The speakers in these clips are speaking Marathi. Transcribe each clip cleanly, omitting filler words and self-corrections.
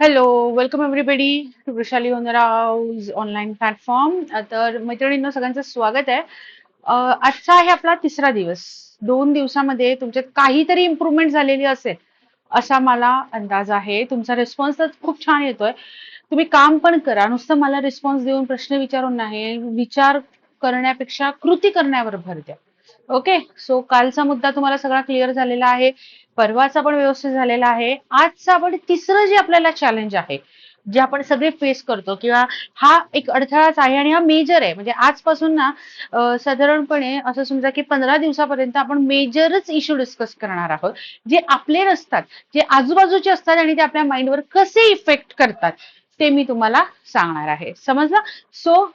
Hello, welcome everybody to Vrushali owner house online platform. तर मैत्रिणींनो सगळ्यांचं स्वागत आहे. आजचा आहे आपला तिसरा दिवस. 2 दिवसामध्ये तुमच्यात काहीतरी इम्प्रूव्हमेंट झालेली असेल असा मला अंदाज आहे. तुमचा रिस्पॉन्स तर खूप छान येतोय. तुम्ही काम पण करा, नुसतं मला रिस्पॉन्स देऊन प्रश्न विचारून नाही, विचार करण्यापेक्षा कृती करण्यावर भर द्या. ओके, सो कालचा मुद्दा तुम्हाला सगळा क्लिअर झालेला आहे. परवाचा पण व्यवस्थित झालेला आहे. आजचा आपण तिसरं जे आपल्याला चॅलेंज आहे, जे आपण सगळे फेस करतो किंवा हा एक अडथळाच आहे आणि हा मेजर आहे. म्हणजे आजपासून ना साधारणपणे असं समजा की 15 दिवसापर्यंत आपण मेजरच इश्यू डिस्कस करणार आहोत, जे आपले नसतात, जे आजूबाजूचे असतात आणि ते आपल्या माइंडवर कसे इफेक्ट करतात ते मी तुम्हाला सांगणार आहे. समजलं? So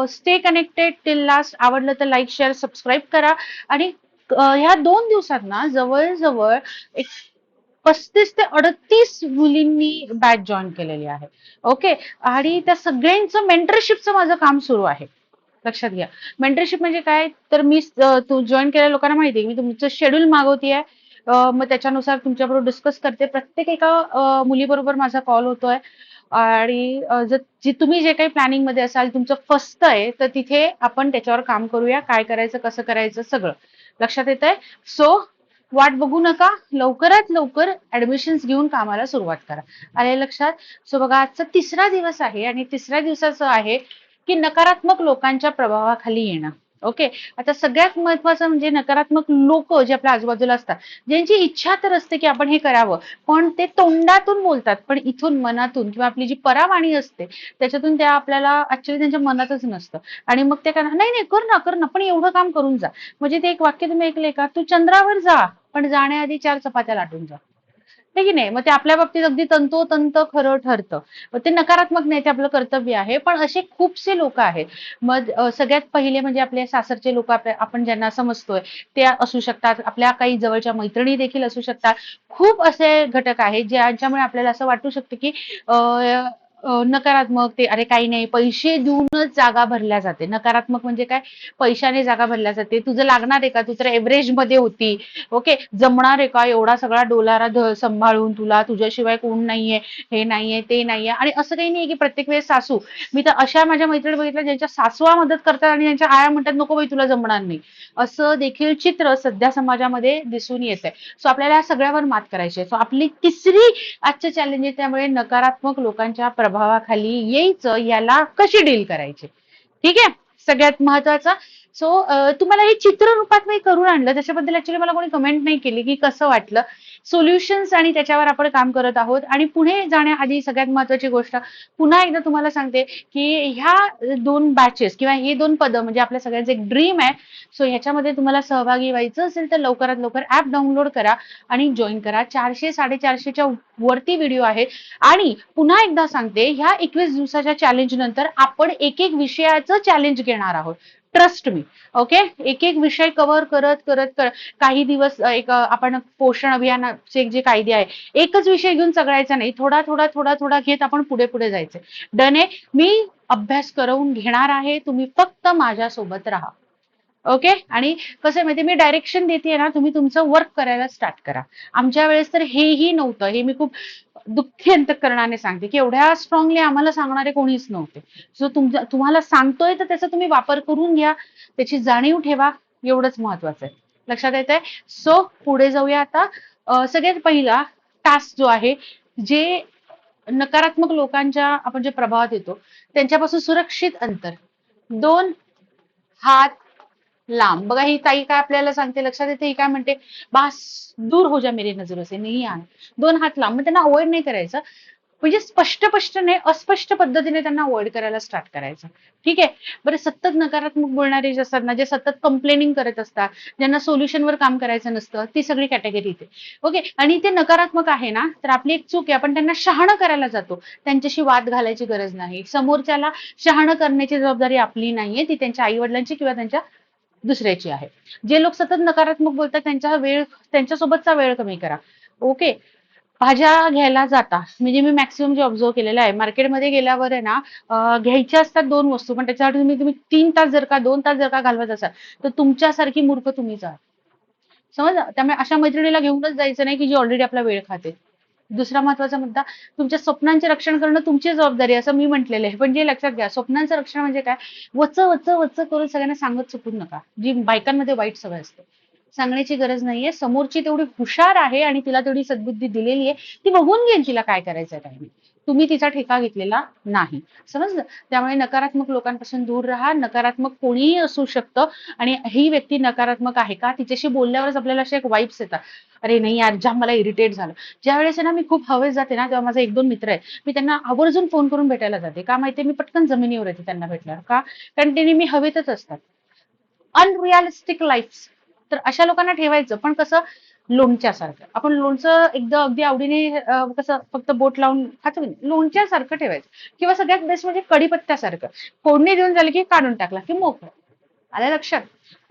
stay connected till last. आवडलं तर लाईक शेअर सबस्क्राईब करा. आणि ह्या 2 दिवसात ना जवळजवळ एक 35 ते 38 मुलींनी बॅच जॉईन केलेली आहे. ओके, आणि त्या सगळ्यांचं मेंटरशिपचं माझं काम सुरू आहे. लक्षात घ्या. मेंटरशिप म्हणजे काय, तर मी तू जॉईन केलेल्या लोकांना माहिती आहे, मी तुमचं शेड्यूल मागवतीये. मग त्याच्यानुसार तुमच्याबरोबर डिस्कस करते. प्रत्येक एका मुलीबरोबर माझा कॉल होतोय. आणि जर तुम्ही जे काही प्लॅनिंग मध्ये असाल, तुमचं फर्स्ट आहे, तर तिथे आपण त्याच्यावर काम करूया. काय करायचं, कसं करायचं, सगळं लक्षात येत आहे. सो वाट बघू नका, लवकरात लवकर ऍडमिशन्स घेऊन कामाला सुरुवात करा. आले लक्षात? सो बघा, आजचा तिसरा दिवस आहे आणि तिसऱ्या दिवसाचं आहे की नकारात्मक लोकांच्या प्रभावाखाली येणं. ओके, आता सगळ्यात महत्वाचं म्हणजे नकारात्मक लोक जे आपल्या आजूबाजूला असतात, ज्यांची इच्छा तर असते की आपण हे करावं, पण ते तोंडातून बोलतात, पण इथून मनातून किंवा आपली जी परावाणी असते त्याच्यातून त्या आपल्याला ऍक्च्युअली त्यांच्या मनातच नसतं. आणि मग ते काय, नाही नाही कर ना कर ना, पण एवढं काम करून जा. म्हणजे ते एक वाक्य तुम्ही ऐकलंय का, तू चंद्रावर जा पण जाण्याआधी 4 चपात्या लाटून जा. हे की नाही? मग ते आपल्या बाबतीत अगदी तंतोतंत खरं ठरतं. मग ते नकारात्मक नाही, ते आपलं कर्तव्य आहे. पण असे खूपसे लोक आहेत. मग सगळ्यात पहिले म्हणजे आपले सासरचे लोक, आपण ज्यांना समजतोय ते असू शकतात. आपल्या काही जवळच्या मैत्रिणी देखील असू शकतात. खूप असे घटक आहेत ज्यांच्यामुळे आपल्याला असं वाटू शकतं की नकारात्मक ते, अरे काही नाही, पैसे देऊनच जागा भरल्या जाते. नकारात्मक म्हणजे काय, पैशाने जागा भरल्या जाते. तुझं लागणार आहे का, तू तर एव्हरेज मध्ये होती. ओके, जमणार आहे का एवढा सगळा डोलारा सांभाळून, तुला तुझ्याशिवाय कोण नाहीये, हे नाहीये ते नाहीये. आणि असं काही नाहीये की प्रत्येक वेळेस सासू, मी तर अशा माझ्या मैत्रिणी बघितल्या ज्यांच्या सासवा मदत करतात आणि त्यांच्या आया म्हणतात नको बाई तुला जमणार नाही. असं देखील चित्र सध्या समाजामध्ये दिसून येत आहे. सो आपल्याला या सगळ्यावर मात करायची आहे. सो आपली तिसरी आजचे चॅलेंज आहे, त्यामुळे नकारात्मक लोकांच्या प्रभावाखाली यायचं, याला कशी डील करायची. ठीक आहे, सगळ्यात महत्वाचं. सो तुम्हाला हे चित्र रूपात मी करून आणलं, त्याच्याबद्दल ऍक्च्युली मला कोणी कमेंट नाही केली की कसं वाटलं. सोल्युशन्स आणि त्याच्यावर आपण काम करत आहोत. आणि पुढे जाण्याआधी सगळ्यात महत्वाची गोष्ट पुन्हा एकदा तुम्हाला सांगते की ह्या 2 बॅचेस किंवा हे 2 पदं म्हणजे आपल्या सगळ्यांचं एक ड्रीम आहे. सो ह्याच्यामध्ये तुम्हाला सहभागी व्हायचं असेल तर लवकरात लवकर ऍप डाउनलोड करा आणि जॉईन करा. 400-450च्या वरती व्हिडिओ आहेत. आणि पुन्हा एकदा सांगते, ह्या 21 दिवसाच्या चॅलेंज नंतर आपण एक एक विषयाचं चॅलेंज घेणार आहोत. Trust me. ओके, एक एक विषय कव्हर करत करत करत काही दिवस एक आपण पोषण अभियानाचे जे कायदे आहे, एकच विषय घेऊन चघळायचा नाही, थोडा थोडा थोडा थोडा घेत आपण पुढे पुढे जायचंय. डन आहे. मी अभ्यास करवून घेणार आहे, तुम्ही फक्त माझ्यासोबत राहा. ओके, आणि कसं आहे माहिती, मी डायरेक्शन देते ना, तुम्ही तुमचं वर्क करायला स्टार्ट करा. आमच्या वेळेस तर हेही नव्हतं. हे मी खूप दुःखी अंतःकरणाने सांगते की एवढ्या स्ट्रॉंगली आम्हाला सांगणारे कोणीच नव्हते. सो तुम्हाला सांगतोय तर त्याचा तुम्ही वापर करून घ्या, त्याची जाणीव ठेवा, एवढंच महत्वाचं आहे. लक्षात येत आहे? सो पुढे जाऊया आता. सगळ्यात पहिला टास्क जो आहे, जे नकारात्मक लोकांच्या आपण जे प्रभावात येतो त्यांच्यापासून सुरक्षित अंतर 2 हात लांब. बघा ही ताई काय आपल्याला सांगते, लक्षात येते? ही काय म्हणते, बास दूर हो जा मेरी नजरों से, नहीं आना. 2 हात लांब. मग त्यांना अवॉइड नाही करायचं, म्हणजे स्पष्ट स्पष्ट नाही, अस्पष्ट पद्धतीने त्यांना अवॉइड करायला स्टार्ट करायचं. ठीक आहे. बरं, सतत नकारात्मक बोलणारे जे असतात ना, जे सतत कंप्लेनिंग करत असतात, ज्यांना सोल्युशनवर काम करायचं नसतं, ती सगळी कॅटेगरी इथे. ओके, आणि ते नकारात्मक आहे ना, तर आपली एक चूक आहे, आपण त्यांना शहाणं करायला जातो. त्यांच्याशी वाद घालायची गरज नाही. समोरच्याला शहाणं करण्याची जबाबदारी आपली नाहीये, ती त्यांच्या आई वडिलांची किंवा त्यांच्या दुसऱ्याची आहे. जे लोक सतत नकारात्मक बोलतात त्यांच्यासोबतचा वेळ कमी करा. ओके, भाज्या घ्यायला जाता, म्हणजे मी मॅक्सिमम जे ऑब्झर्व केलेलं आहे, मार्केटमध्ये गेल्यावर आहे ना, घ्यायच्या असतात 2 वस्तू, पण त्याच्यासाठी तुम्ही तुम्ही 3 तास जर का 2 तास जर का घालवत असाल, तर तुमच्यासारखी मूर्ख तुम्हीच आहात. समजलं? त्यामुळे अशा मैत्रिणीला घेऊनच जायचं नाही की जी ऑलरेडी आपला वेळ खाते. दुसरा महत्वाचा मुद्दा, तुमच्या स्वप्नांचे रक्षण करणं तुमची जबाबदारी असं मी म्हटलेलं आहे. पण जे लक्षात घ्या, स्वप्नांचं रक्षण म्हणजे काय, वच वच वच करून सगळ्यांना सांगत चुकू नका, जी बायकांमध्ये वाईट सवय असते. सांगण्याची गरज नाहीये, समोरची तेवढी हुशार आहे आणि तिला तेवढी सद्बुद्धी दिलेली आहे, ती बघून घेईल तिला काय करायचंय काय नाही. तुम्ही तिचा ठेका घेतलेला नाही. समजलं? त्यामुळे नकारात्मक लोकांपासून दूर राहा. नकारात्मक कोणीही असू शकतं आणि ही व्यक्ती नकारात्मक आहे का, तिच्याशी बोलल्यावरच आपल्याला असे एक वाईब्स येतात, अरे नाही यार, जाम मला इरिटेट झालं. ज्या वेळेस आहे ना मी खूप हवेस जाते ना, तेव्हा माझे 1-2 मित्र आहेत. मी त्यांना आवर्जून फोन करून भेटायला जाते. का माहितीये, मी पटकन जमिनीवर येते त्यांना भेटल्यावर. का? कारण ते नेहमी हवेतच असतात. Unrealistic life. तर अशा लोकांना ठेवायचं, पण कसं, लोणच्यासारखं. आपण लोणचं एकदा अगदी आवडीने कसं फक्त बोट लावून खातो की नाही, लोणच्यासारखं ठेवायचं. किंवा सगळ्यात बेस्ट म्हणजे कढीपत्त्यासारखं. फोडणी देऊन झाली की काढून टाकला की मोकळं. आलं लक्षात?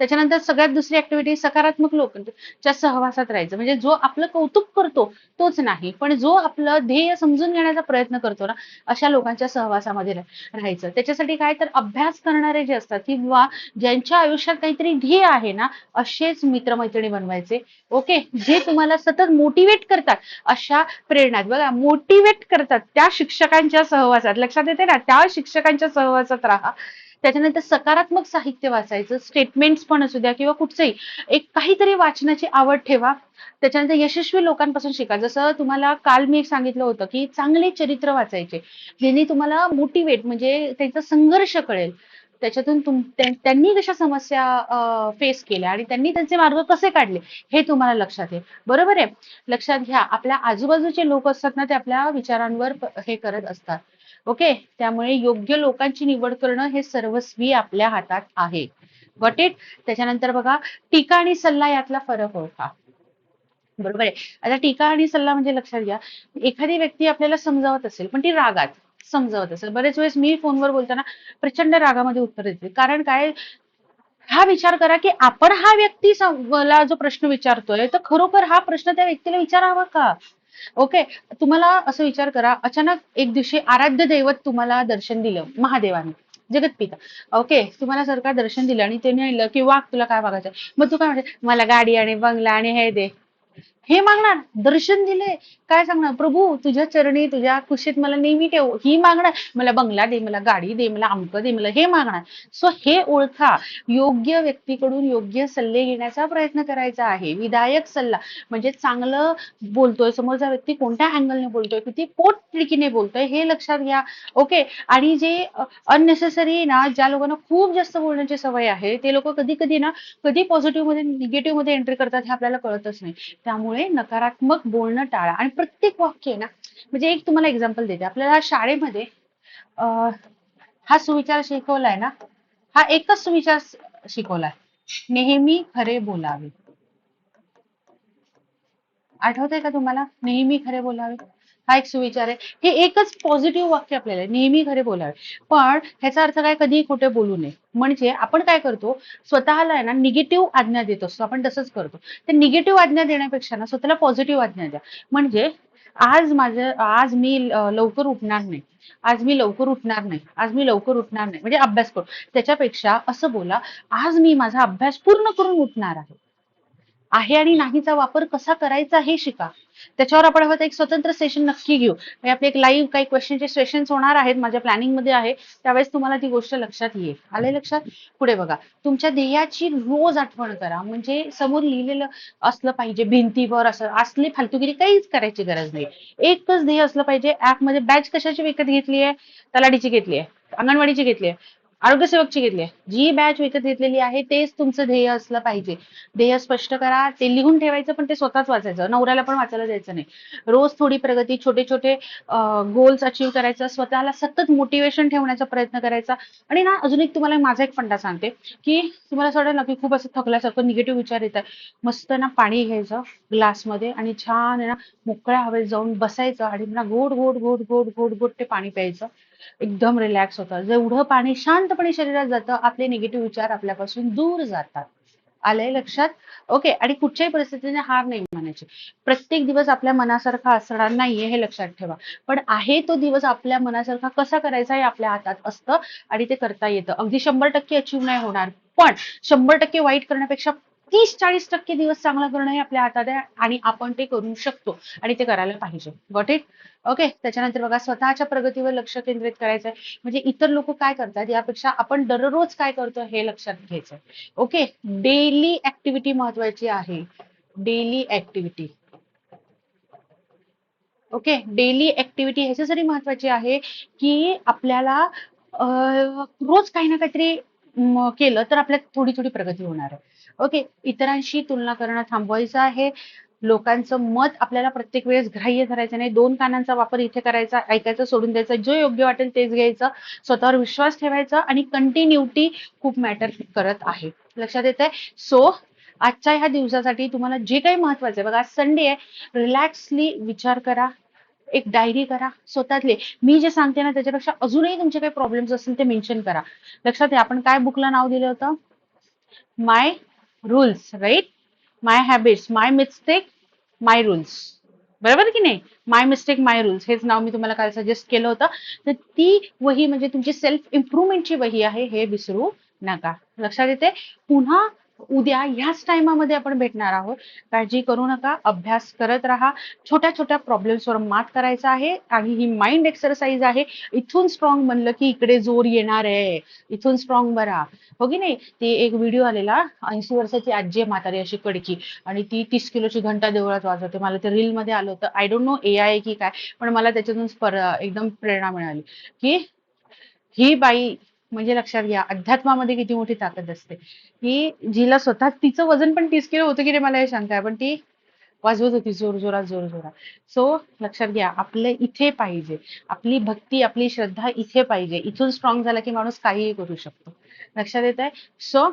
त्याच्यानंतर सगळ्यात दुसरी ऍक्टिव्हिटी, सकारात्मक लोकांच्या सहवासात राहायचं. म्हणजे जो आपलं कौतुक करतो तोच नाही, पण जो आपलं ध्येय समजून घेण्याचा प्रयत्न करतो ना, अशा लोकांच्या सहवासामध्ये राहायचं. त्याच्यासाठी काय, तर अभ्यास करणारे जे असतात किंवा ज्यांच्या आयुष्यात काहीतरी ध्येय आहे ना, असेच मित्रमैत्रिणी बनवायचे. ओके, जे तुम्हाला सतत मोटिवेट करतात, अशा प्रेरणा बघा, मोटिवेट करतात त्या शिक्षकांच्या सहवासात, लक्षात येते ना, त्या शिक्षकांच्या सहवासात राहा. त्याच्यानंतर सकारात्मक साहित्य वाचायचं, स्टेटमेंट्स पण असू द्या किंवा कुठचंही एक काहीतरी वाचनाची आवड ठेवा. त्याच्यानंतर यशस्वी लोकांपासून शिका. जसं तुम्हाला काल मी एक सांगितलं होतं की चांगले चरित्र वाचायचे, ज्यांनी तुम्हाला मोटिवेट, म्हणजे त्यांचा संघर्ष कळेल, त्याच्यातून त्यांनी कशा समस्या फेस केल्या आणि त्यांनी त्यांचे मार्ग कसे काढले, हे तुम्हाला लक्षात येईल. बरोबर आहे? लक्षात घ्या, आपल्या आजूबाजूचे लोक असतात ना, ते आपल्या विचारांवर हे करत असतात. ओके, त्यामुळे योग्य लोकांची निवड करणं हे सर्वस्वी आपल्या हातात आहे. Got it? त्याच्यानंतर बघा, टीका आणि सल्ला यातला फरक ओळखा. बरोबर आहे? आता टीका आणि सल्ला म्हणजे लक्षात घ्या, एखादी व्यक्ती आपल्याला समजावत असेल, पण ती रागात समजावत असेल. बरेच वेळेस मी फोनवर बोलताना प्रचंड रागामध्ये उत्तर देते. कारण काय, हा विचार करा की आपण हा व्यक्ती मला जो प्रश्न विचारतोय, तर खरोखर हा प्रश्न त्या व्यक्तीला विचारावा का? ओके, तुम्हाला असं विचार करा, अचानक एक दिवशी आराध्य दैवत तुम्हाला दर्शन दिलं महादेवाने, जगतपिता. ओके, तुम्हाला सरकार दर्शन दिलं आणि त्याने म्हणलं की वाघ तुला काय मागायचं, मग तू काय म्हणते, मला गाडी आणि बंगला आणि हे दे. हे मागणार, दर्शन दिले, काय सांगणार, प्रभू तुझ्या चरणी तुझ्या कुशीत मला नेहमी ठेव, ही मागणार, मला बंगला दे, मला गाडी दे, मला अमक दे, मला हे मागणार. सो हे ओळखा, योग्य व्यक्तीकडून योग्य सल्ले घेण्याचा प्रयत्न करायचा आहे. विधायक सल्ला म्हणजे चांगलं बोलतोय, समोरचा व्यक्ती कोणत्या अँगलने बोलतोय, किती पोटतिडकीने बोलतोय, हे लक्षात घ्या. ओके, आणि जे अननेसेसरी ना, ज्या लोकांना खूप जास्त बोलण्याची सवय आहे, ते लोक कधी कधी ना, कधी पॉझिटिव्ह मध्ये निगेटिव्ह मध्ये एंट्री करतात हे आपल्याला कळतच नाही. त्यामुळे नकारात्मक बोलणं टाळा. आणि प्रत्येक वाक्य आहे ना, म्हणजे एक तुम्हाला एक्झाम्पल देते, आपल्याला शाळेमध्ये अं, हा सुविचार शिकवलाय ना, हा एकच सुविचार शिकवलाय, नेहमी खरे बोलावे. आठवतंय का तुम्हाला, नेहमी खरे बोलावे? हा एक सुविचार आहे. हे एकच पॉझिटिव्ह वाक्य आपल्याला आहे, नेहमी खरे बोलावे. पण ह्याचा अर्थ काय, कधीही खोटे बोलू नये. म्हणजे आपण काय करतो, स्वतःला आहे ना निगेटिव्ह आज्ञा देत असतो, आपण तसंच करतो. ते निगेटिव्ह आज्ञा देण्यापेक्षा ना, स्वतःला पॉझिटिव्ह आज्ञा द्या. म्हणजे आज मी लवकर उठणार नाही, आज मी लवकर उठणार नाही, आज मी लवकर उठणार नाही, म्हणजे अभ्यास करू. त्याच्यापेक्षा असं बोला, आज मी माझा अभ्यास पूर्ण करून उठणार आहे. आहे आणि नाहीचा वापर कसा करायचा हे शिका. त्याच्यावर आपण हवं तर एक स्वतंत्र सेशन नक्की घेऊ. म्हणजे आपले एक लाईव्ह काही क्वेश्चनचे सेशन्स होणार आहेत, माझ्या प्लॅनिंग मध्ये आहे. त्यावेळेस तुम्हाला ती गोष्ट लक्षात येईल. आलंय लक्षात? पुढे बघा, तुमच्या ध्येयाची रोज आठवण करा. म्हणजे समोर लिहिलेलं असलं पाहिजे भिंतीवर, असं असली फालतूगिरी काहीच करायची गरज नाही. एकच ध्येय असलं पाहिजे. ऍपमध्ये बॅच कशाची विकत घेतली आहे? तलाठीची घेतली आहे, अंगणवाडीची घेतली आहे, आरोग्य सेवकची घेतली आहे. जी बॅच विकत घेतलेली आहे तेच तुमचं ध्येय असलं पाहिजे. ध्येय स्पष्ट करा, ते लिहून ठेवायचं, पण ते स्वतःच वाचायचं, नवऱ्याला पण वाचायला द्यायचं नाही. रोज थोडी प्रगती, छोटे छोटे गोल्स अचीव्ह करायचं, स्वतःला सतत मोटिवेशन ठेवण्याचा प्रयत्न करायचा. आणि ना, अजून एक तुम्हाला माझा एक फंडा सांगते, की तुम्हाला असं वाटेल ना की खूप असं थकल्यासारखं निगेटिव्ह विचार येत आहे, मस्त ना पाणी घ्यायचं ग्लासमध्ये आणि छान आहे ना, मोकळ्या हवेत जाऊन बसायचं आणि ना गोड गोड गोड गोड गोड गोड ते पाणी प्यायचं. एकदम रिलॅक्स होतं. जेवढं पाणी शांतपणे शरीरात जातं, आपले निगेटिव्ह विचार आपल्यापासून दूर जातात. आलंय लक्षात? ओके, आणि कुठच्याही परिस्थितीने हार नाही मानायची. प्रत्येक दिवस आपल्या मनासारखा असणार नाहीये हे लक्षात ठेवा. पण आहे तो दिवस आपल्या मनासारखा कसा करायचा हे आपल्या हातात असतं आणि ते करता येतं. अगदी 100% अचीव्ह नाही होणार, पण 100% वाईट करण्यापेक्षा 30-40% दिवस चांगला करणं हे आपल्या हातात आहे आणि आपण ते करू शकतो आणि ते करायला पाहिजे. Got it? ओके. त्याच्यानंतर बघा स्वतःच्या प्रगतीवर लक्ष केंद्रित करायचंय. म्हणजे इतर लोक काय करतात यापेक्षा आपण दररोज काय करतो हे लक्षात घ्यायचंय. ओके. डेली ऍक्टिव्हिटी महत्वाची आहे. Daily activity. Okay. Daily activity ह्याच्यासाठी महत्वाची आहे की आपल्याला रोज काही ना काहीतरी केलं तर आपल्यात थोडी थोडी प्रगती होणार आहे. ओके. इतरांशी तुलना करणं थांबवायचं आहे. लोकांचं मत आपल्याला प्रत्येक वेळेस ग्राह्य धरायचं नाही. 2 कानांचा वापर इथे करायचा, ऐकायचं सोडून द्यायचं. जो योग्य वाटेल तेच घ्यायचं. स्वतःवर विश्वास ठेवायचा आणि कंटिन्युटी खूप मॅटर करत आहे. लक्षात येतंय? सो आजच्या ह्या दिवसासाठी तुम्हाला जे काही महत्वाचं आहे बघा, आज संडे आहे. रिलॅक्सली विचार करा. एक डायरी करा स्वतःतले. मी जे सांगते ना त्याच्यापेक्षा अजूनही तुमचे काही प्रॉब्लेम्स असतील ते मेन्शन करा. लक्षात आहे आपण काय बुकला नाव दिलं होतं? माय रूल्स, राईट? माय हॅबिट्स, माय मिस्टेक, माय रूल्स. बरोबर की नाही? माय मिस्टेक, माय रूल्स हेच नाव मी तुम्हाला काल सजेस्ट केलं होतं. तर ती वही म्हणजे तुमची सेल्फ इम्प्रुव्हमेंटची वही आहे, हे विसरू नका. लक्षात येते? पुन्हा उद्या ह्याच टायमामध्ये आपण भेटणार आहोत. काळजी करू नका. अभ्यास करत राहा. छोट्या छोट्या प्रॉब्लेम्सवर मात करायचं आहे आणि ही माइंड एक्सरसाइज आहे. इथून स्ट्रॉंग बनलं की इकडे जोर येणार आहे. इथून स्ट्रॉंग बना. हो की नाही? ते एक व्हिडिओ आलेला 80 वर्षाची आजी आहे म्हातारी अशी कडकी आणि ती 30 किलोची घंटा देवळात वाजवते. मला ते रील मध्ये आलं होतं. आय डोंट नो AI की काय, पण मला त्याच्यातून एकदम प्रेरणा मिळाली की ही बाई म्हणजे लक्षात घ्या अध्यात्मामध्ये किती मोठी ताकद असते. की जिला स्वतः तिचं वजन पण 30 किलो होतं की नाही मला हे शंका आहे, पण ती वाजवत होती जोर जोरात जोर जोरात. सो लक्षात घ्या आपलं इथे पाहिजे. आपली भक्ती आपली श्रद्धा इथे पाहिजे. इथून स्ट्रॉंग झाला की माणूस काहीही करू शकतो. लक्षात येत आहे? सो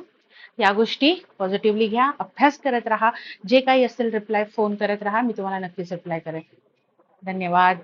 या गोष्टी पॉझिटिव्हली घ्या. अभ्यास करत राहा. जे काही असेल रिप्लाय फोन करत राहा. मी तुम्हाला नक्कीच रिप्लाय करेन. धन्यवाद.